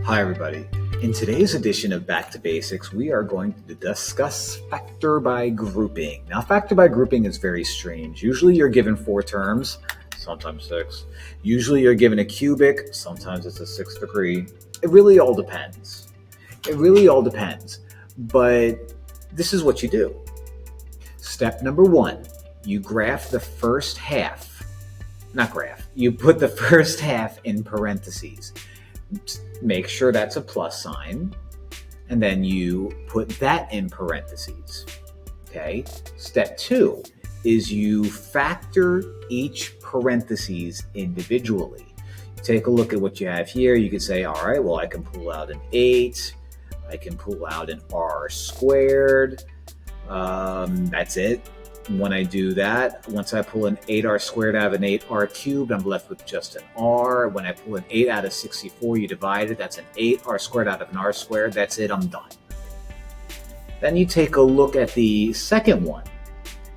Hi everybody. In today's edition of Back to Basics, we are going to discuss factor by grouping. Now, factor by grouping is very strange. Usually you're given 4 terms, sometimes 6. Usually you're given a cubic, sometimes it's a 6th degree. It really all depends. But this is what you do. Step number 1, you graph the first half. You put the first half in parentheses. Make sure that's a plus sign, and then you put that in parentheses. Okay. Step 2 is you factor each parentheses individually. Take a look at what you have here. You could say, all right, well, I can pull out an 8. I can pull out an r squared. That's it. When I do that, once I pull an 8r squared out of an 8r cubed, I'm left with just an r. When I pull an 8 out of 64, you divide it. That's an 8r squared out of an r squared. That's it. I'm done. Then you take a look at the second one,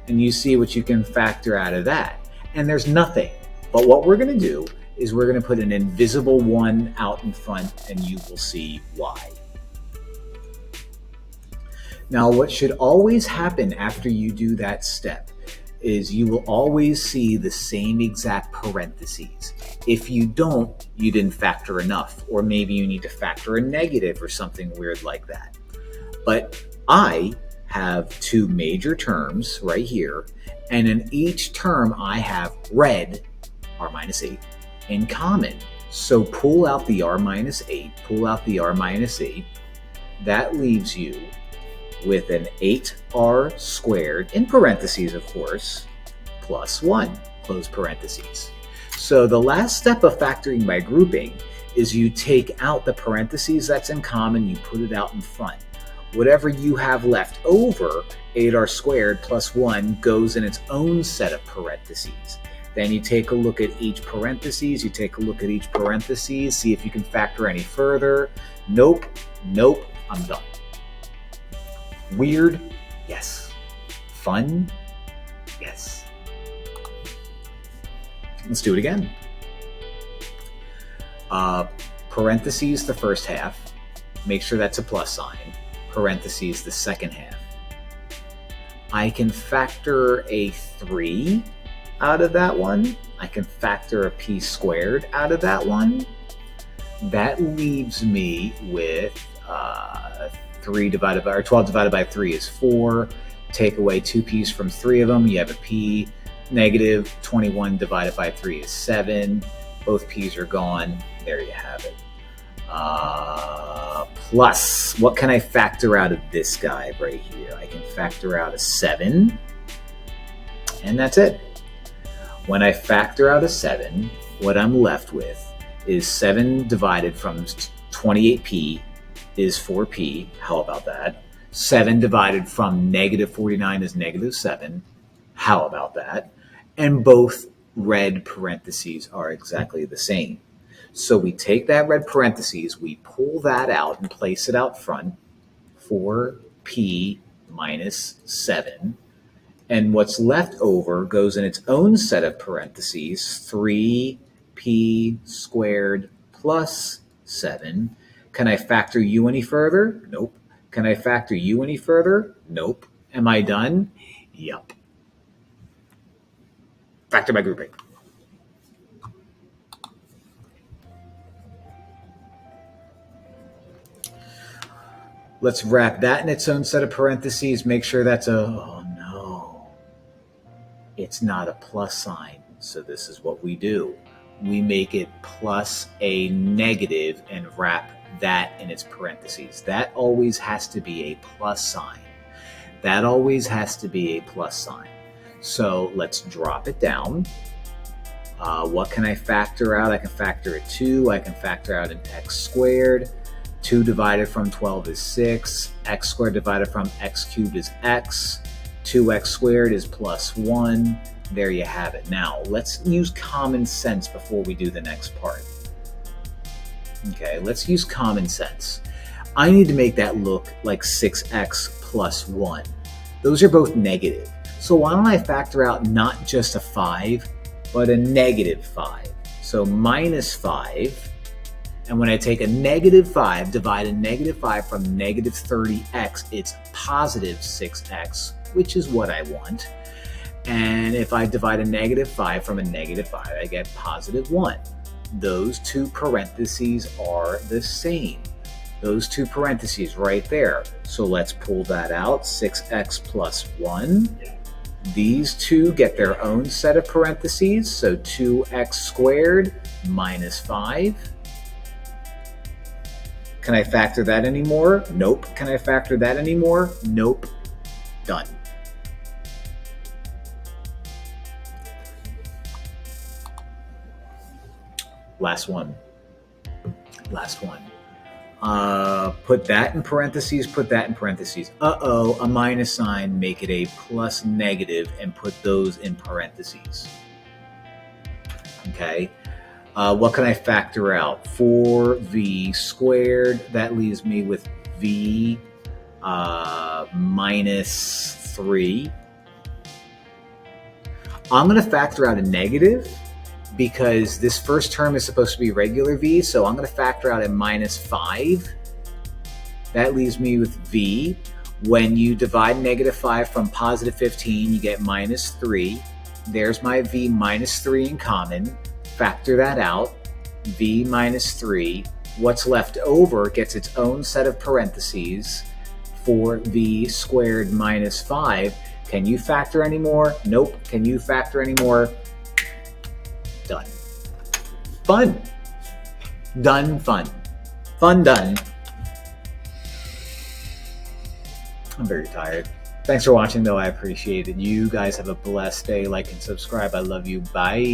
and you see what you can factor out of that. And there's nothing. But what we're going to do is we're going to put an invisible 1 out in front, and you will see why. Now, what should always happen after you do that step is you will always see the same exact parentheses. If you don't, you didn't factor enough, or maybe you need to factor a negative or something weird like that. But I have 2 major terms right here, and in each term I have red, r minus 8, in common. So pull out the r minus 8, pull out the r minus 8. That leaves you with an 8r squared, in parentheses of course, plus 1, close parentheses. So the last step of factoring by grouping is you take out the parentheses that's in common, you put it out in front. Whatever you have left over, 8r squared plus 1, goes in its own set of parentheses. Then you take a look at each parentheses, see if you can factor any further. Nope, I'm done. Weird? Yes. Fun? Yes. Let's do it again. Parentheses the first half. Make sure that's a plus sign. Parentheses the second half. I can factor a 3 out of that one. I can factor a p squared out of that one. That leaves me with 12 divided by 3 is 4. Take away 2 p's from 3 of them, you have a p. Negative 21 divided by 3 is 7. Both p's are gone. There you have it. Plus, what can I factor out of this guy right here? I can factor out a 7, and that's it. When I factor out a 7, what I'm left with is 7 divided from 28p is 4p. How about that? 7 divided from negative 49 is negative 7. How about that? And both red parentheses are exactly the same. So we take that red parentheses, we pull that out and place it out front, 4p minus 7. And what's left over goes in its own set of parentheses, 3p squared plus 7. Can I factor u any further? Nope. Can I factor u any further? Nope. Am I done? Yup. Factor by grouping. Let's wrap that in its own set of parentheses. Make sure that's oh no. It's not a plus sign. So this is what we do. We make it plus a negative and wrap that in its parentheses. That always has to be a plus sign. So let's drop it down. What can I factor out? I can factor a 2. I can factor out an x squared. 2 divided from 12 is 6. X squared divided from x cubed is x. 2x squared is plus 1. There you have it. Now, let's use common sense before we do the next part. Okay, let's use common sense. I need to make that look like 6x plus 1. Those are both negative. So why don't I factor out not just a 5, but a negative 5. So minus 5 And when I take a -5, divide a -5 from -30x, it's positive 6x, which is what I want. And if I divide a -5 from a -5, I get positive 1. Those two parentheses are the same. Those two parentheses right there. So let's pull that out, 6x plus 1. These two get their own set of parentheses, so 2x squared minus 5. Can I factor that anymore? Nope. Can I factor that anymore? Nope. Done. Last one. Put that in parentheses, put that in parentheses. Uh-oh, a minus sign, make it a plus negative, and put those in parentheses. Okay. What can I factor out? 4v squared, that leaves me with v minus 3. I'm going to factor out a negative because this first term is supposed to be regular v, so I'm going to factor out a minus 5. That leaves me with v. When you divide -5 from positive 15, you get minus 3. There's my v minus 3 in common. Factor that out, v minus 3. What's left over gets its own set of parentheses, 4v squared minus 5. Can you factor any more? Nope. Can you factor any more? Done. Fun. Done, fun. Fun, done. I'm very tired. Thanks for watching, though. I appreciate it. You guys have a blessed day. Like and subscribe. I love you. Bye.